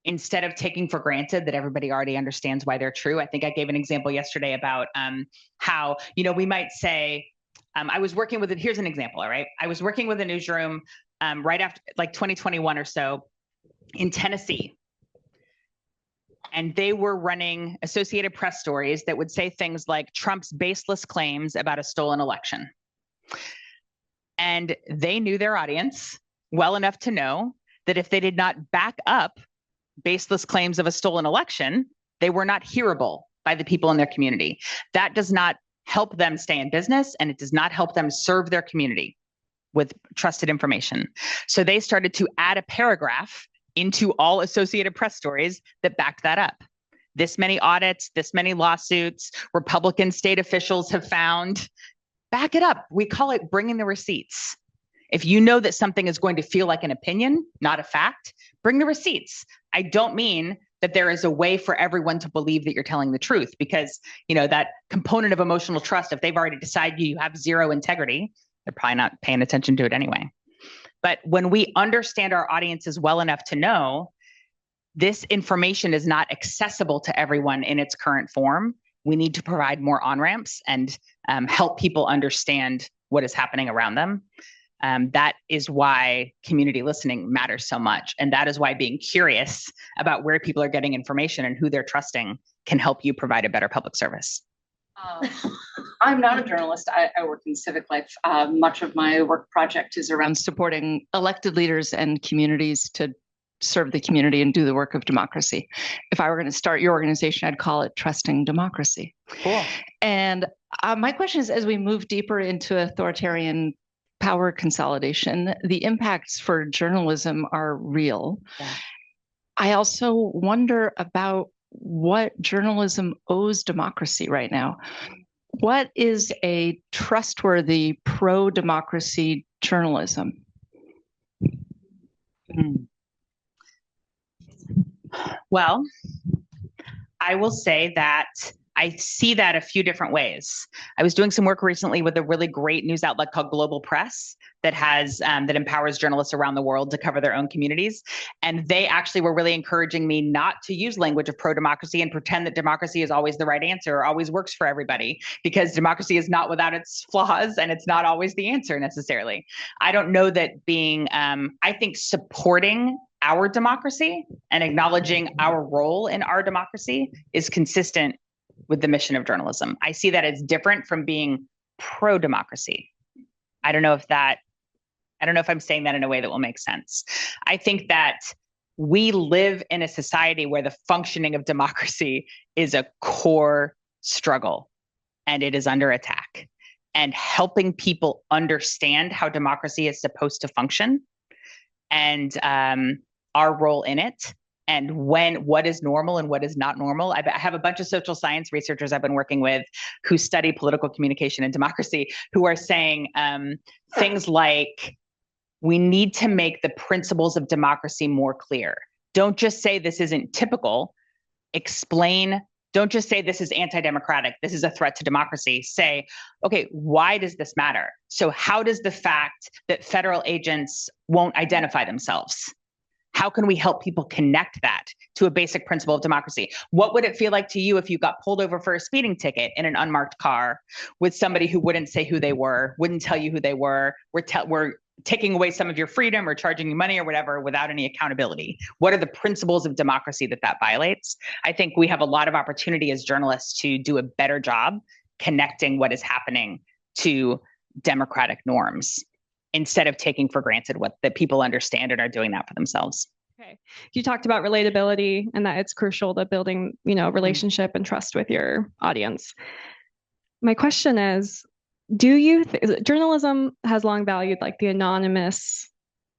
Speaker 1: instead of taking for granted that everybody already understands why they're true? I think I gave an example yesterday about how, you know, we might say, I was working with here's an example, all right? I was working with a newsroom right after, like 2021 or so in Tennessee. And they were running Associated Press stories that would say things like Trump's baseless claims about a stolen election. And they knew their audience well enough to know that if they did not back up baseless claims of a stolen election, they were not hearable by the people in their community. That does not help them stay in business, and it does not help them serve their community with trusted information. So they started to add a paragraph into all Associated Press stories that backed that up. This many audits, this many lawsuits, Republican state officials have found. Back it up. We call it bringing the receipts. If you know that something is going to feel like an opinion, not a fact, bring the receipts. I don't mean that there is a way for everyone to believe that you're telling the truth, because, you know, that component of emotional trust, if they've already decided you have zero integrity, they're probably not paying attention to it anyway. But when we understand our audiences well enough to know this information is not accessible to everyone in its current form, we need to provide more on-ramps and help people understand what is happening around them. That is why community listening matters so much. And that is why being curious about where people are getting information and who they're trusting can help you provide a better public service.
Speaker 4: I'm not a journalist. I work in civic life. Much of my work project is around supporting elected leaders and communities to serve the community and do the work of democracy. If I were going to start your organization, I'd call it Trusting Democracy.
Speaker 1: Cool.
Speaker 4: And my question is, as we move deeper into authoritarian power consolidation, the impacts for journalism are real. Yeah. I also wonder about what journalism owes democracy right now. What is a trustworthy pro-democracy journalism?
Speaker 1: Well, I will say that I see that a few different ways. I was doing some work recently with a really great news outlet called Global Press that has that empowers journalists around the world to cover their own communities. And they actually were really encouraging me not to use language of pro-democracy and pretend that democracy is always the right answer or always works for everybody, because democracy is not without its flaws and it's not always the answer necessarily. I don't know that being, I think supporting our democracy and acknowledging our role in our democracy is consistent with the mission of journalism. I see that as different from being pro-democracy. I don't know if I'm saying that in a way that will make sense. I think that we live in a society where the functioning of democracy is a core struggle and it is under attack. And helping people understand how democracy is supposed to function and our role in it, and what is normal and what is not normal. I have a bunch of social science researchers I've been working with who study political communication and democracy, who are saying things like, we need to make the principles of democracy more clear. Don't just say this isn't typical. Explain. Don't just say this is anti-democratic, this is a threat to democracy. Say, okay, why does this matter? So how does the fact that federal agents won't identify themselves, how can we help people connect that to a basic principle of democracy? What would it feel like to you if you got pulled over for a speeding ticket in an unmarked car with somebody who wouldn't say who they were, wouldn't tell you who they were taking away some of your freedom or charging you money or whatever without any accountability? What are the principles of democracy that violates? I think we have a lot of opportunity as journalists to do a better job connecting what is happening to democratic norms, instead of taking for granted what that people understand and are doing that for themselves.
Speaker 5: Okay. You talked about relatability and that it's crucial to building, relationship and trust with your audience. My question is, journalism has long valued like the anonymous,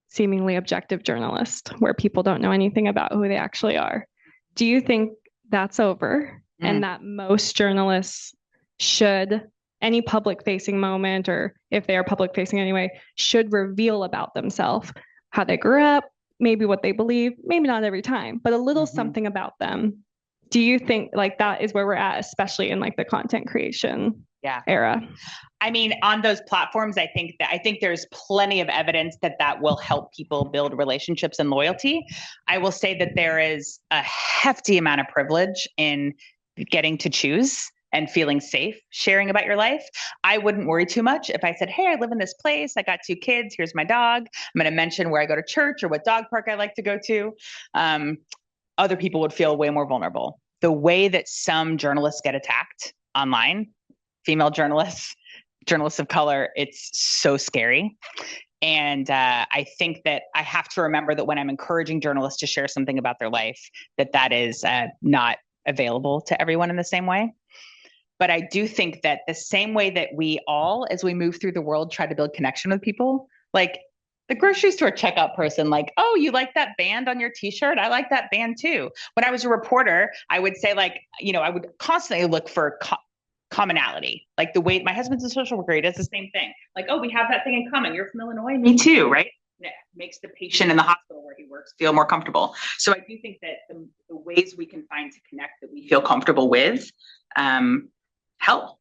Speaker 5: seemingly objective journalist where people don't know anything about who they actually are. Do you think that's over and that most journalists should, any public facing moment, or if they are public facing anyway, should reveal about themselves, how they grew up, maybe what they believe, maybe not every time, but a little something about them? Do you think like that is where we're at, especially in like the content creation era?
Speaker 1: I mean, on those platforms, I think there's plenty of evidence that will help people build relationships and loyalty. I will say that there is a hefty amount of privilege in getting to choose and feeling safe sharing about your life. I wouldn't worry too much if I said, hey, I live in this place, I got 2 kids, here's my dog. I'm going to mention where I go to church or what dog park I like to go to. Other people would feel way more vulnerable. The way that some journalists get attacked online, female journalists of color, it's so scary. And I think that I have to remember that when I'm encouraging journalists to share something about their life, that is not available to everyone in the same way. But I do think that the same way that we all, as we move through the world, try to build connection with people, like the grocery store checkout person, like, oh, you like that band on your t-shirt? I like that band too. When I was a reporter, I would say like, I would constantly look for commonality. Like the way my husband's a social worker, he does the same thing. Like, oh, we have that thing in common. You're from Illinois, me too, right? And it makes the patient in the hospital where he works feel more comfortable. So I do think that the ways we can find to connect that we feel comfortable with help.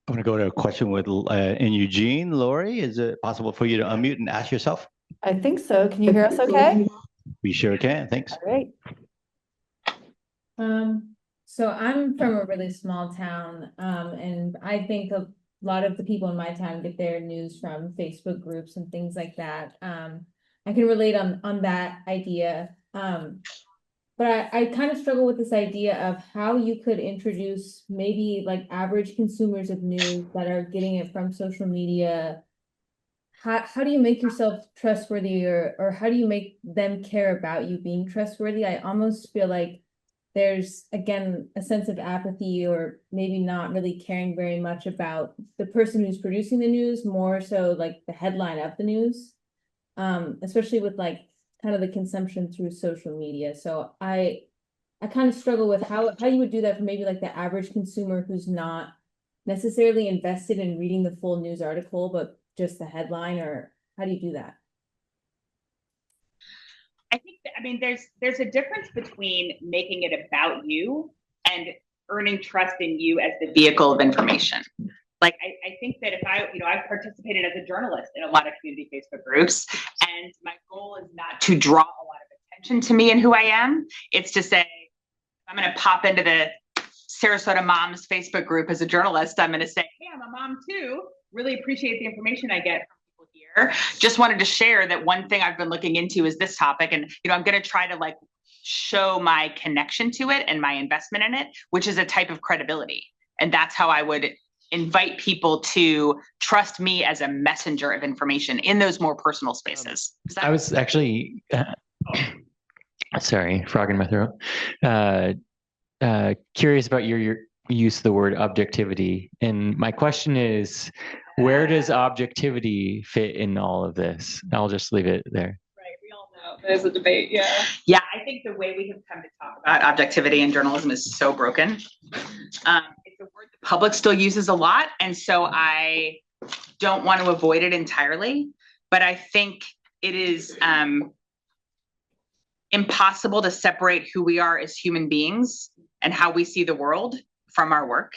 Speaker 6: I'm going to go to a question with in Eugene. Lori, is it possible for you to unmute and ask yourself?
Speaker 7: I think so. Can you hear us okay?
Speaker 6: We sure can. Thanks.
Speaker 7: All right.
Speaker 8: So I'm from a really small town, and I think a lot of the people in my town get their news from Facebook groups and things like that. I can relate on that idea. But I kind of struggle with this idea of how you could introduce maybe like average consumers of news that are getting it from social media. How do you make yourself trustworthy, or how do you make them care about you being trustworthy? I almost feel like there's, again, a sense of apathy, or maybe not really caring very much about the person who's producing the news, more so like the headline of the news, especially with like kind of the consumption through social media. So I kind of struggle with how you would do that for maybe like the average consumer who's not necessarily invested in reading the full news article, but just the headline, or how do you do that?
Speaker 1: I mean, there's a difference between making it about you and earning trust in you as the vehicle of information. Like, I think that if I've participated as a journalist in a lot of community Facebook groups, and my goal is not to draw a lot of attention to me and who I am. It's to say, I'm going to pop into the Sarasota Moms Facebook group as a journalist. I'm going to say, hey, I'm a mom too. Really appreciate the information I get from people here. Just wanted to share that one thing I've been looking into is this topic. And, I'm going to try to like show my connection to it and my investment in it, which is a type of credibility. And that's how I would invite people to trust me as a messenger of information in those more personal spaces.
Speaker 9: I was actually, sorry, frog in my throat. Curious about your use of the word objectivity. And my question is, where does objectivity fit in all of this? I'll just leave it there.
Speaker 1: Right, we all know there's a debate, yeah. Yeah, I think the way we have come to talk about objectivity in journalism is so broken. It's a word the public still uses a lot, and so I don't want to avoid it entirely, but I think it is impossible to separate who we are as human beings and how we see the world from our work.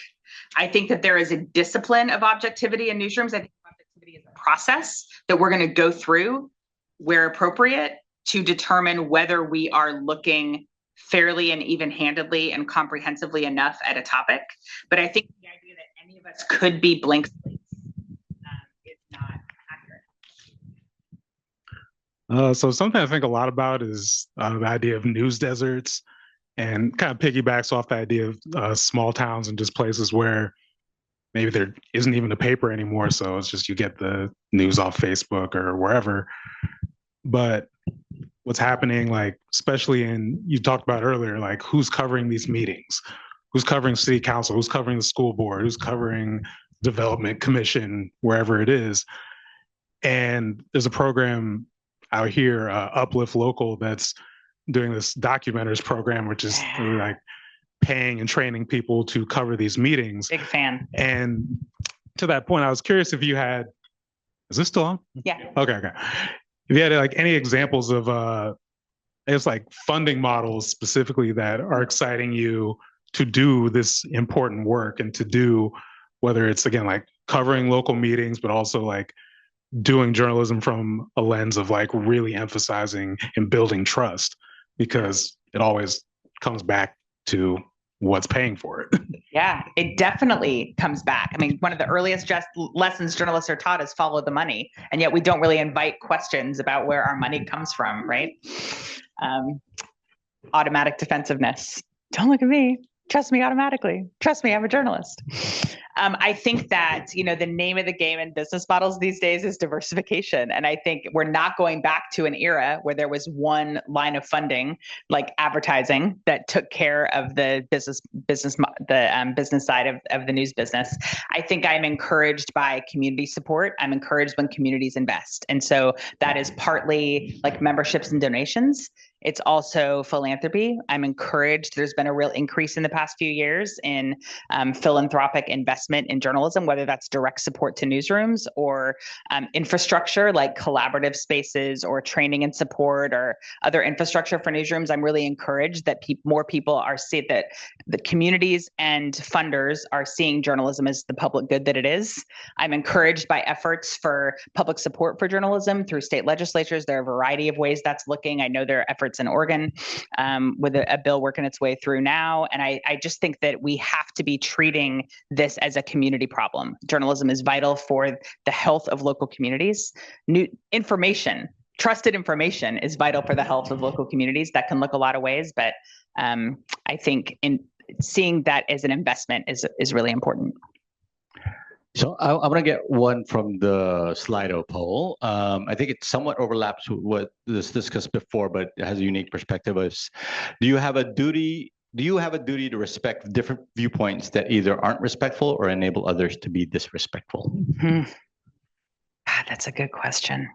Speaker 1: I think that there is a discipline of objectivity in newsrooms. I think objectivity is a process that we're going to go through where appropriate to determine whether we are looking fairly and even-handedly and comprehensively enough at a topic. But I think the idea that any of us could be blank slates is not accurate.
Speaker 10: So something I think a lot about is the idea of news deserts, and kind of piggybacks off the idea of small towns and just places where maybe there isn't even a paper anymore. So it's just you get the news off Facebook or wherever. But what's happening, like, especially you talked about earlier, like who's covering these meetings, who's covering city council, who's covering the school board, who's covering development commission, wherever it is. And there's a program out here, Uplift Local, that's doing this documentaries program, which is like paying and training people to cover these meetings.
Speaker 1: Big fan.
Speaker 10: And to that point, I was curious if you had, is this still on?
Speaker 1: Yeah.
Speaker 10: Okay. If you had like any examples of, it's like funding models specifically that are exciting you to do this important work, and to do, whether it's, again, like covering local meetings, but also like doing journalism from a lens of like really emphasizing and building trust, because it always comes back to what's paying for it.
Speaker 1: Yeah, it definitely comes back. I mean, one of the earliest lessons journalists are taught is follow the money. And yet we don't really invite questions about where our money comes from, right? Automatic defensiveness. Don't look at me. Trust me automatically. Trust me, I'm a journalist. I think that, the name of the game in business models these days is diversification. And I think we're not going back to an era where there was one line of funding, like advertising, that took care of the business side of the news business. I think I'm encouraged by community support. I'm encouraged when communities invest. And so that is partly like memberships and donations. It's also philanthropy. I'm encouraged. There's been a real increase in the past few years in philanthropic investment in journalism, whether that's direct support to newsrooms or infrastructure like collaborative spaces or training and support or other infrastructure for newsrooms. I'm really encouraged that more people are seeing that the communities and funders are seeing journalism as the public good that it is. I'm encouraged by efforts for public support for journalism through state legislatures. There are a variety of ways that's looking. I know there are efforts in Oregon with a bill working its way through now. And I just think that we have to be treating this as a community problem. Journalism is vital for the health of local communities. Trusted information is vital for the health of local communities. That can look a lot of ways, but I think in seeing that as an investment is really important.
Speaker 6: So I'm going to get one from the Slido poll. I think it somewhat overlaps with what was discussed before, but it has a unique perspective. Do you have a duty to respect different viewpoints that either aren't respectful or enable others to be disrespectful?
Speaker 1: God, that's a good question.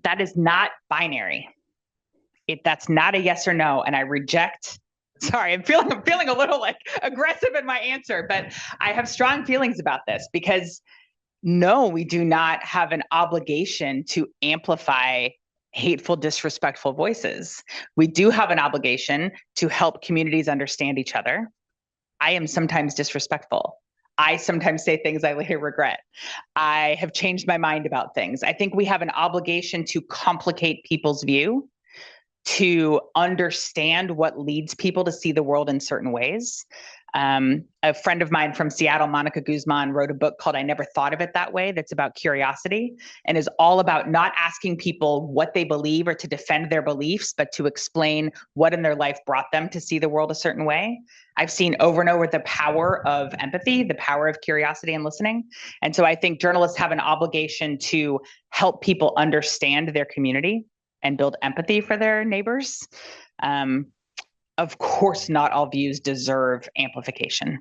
Speaker 1: That is not binary. That's not a yes or no, and I reject. Sorry, I'm feeling a little like aggressive in my answer, but I have strong feelings about this because no, we do not have an obligation to amplify hateful, disrespectful voices. We do have an obligation to help communities understand each other. I am sometimes disrespectful. I sometimes say things I later regret. I have changed my mind about things. I think we have an obligation to complicate people's view, to understand what leads people to see the world in certain ways. A friend of mine from Seattle, Monica Guzman, wrote a book called I Never Thought of It That Way, that's about curiosity and is all about not asking people what they believe or to defend their beliefs, but to explain what in their life brought them to see the world a certain way. I've seen over and over the power of empathy, the power of curiosity and listening. And so I think journalists have an obligation to help people understand their community and build empathy for their neighbors. Of course, not all views deserve amplification.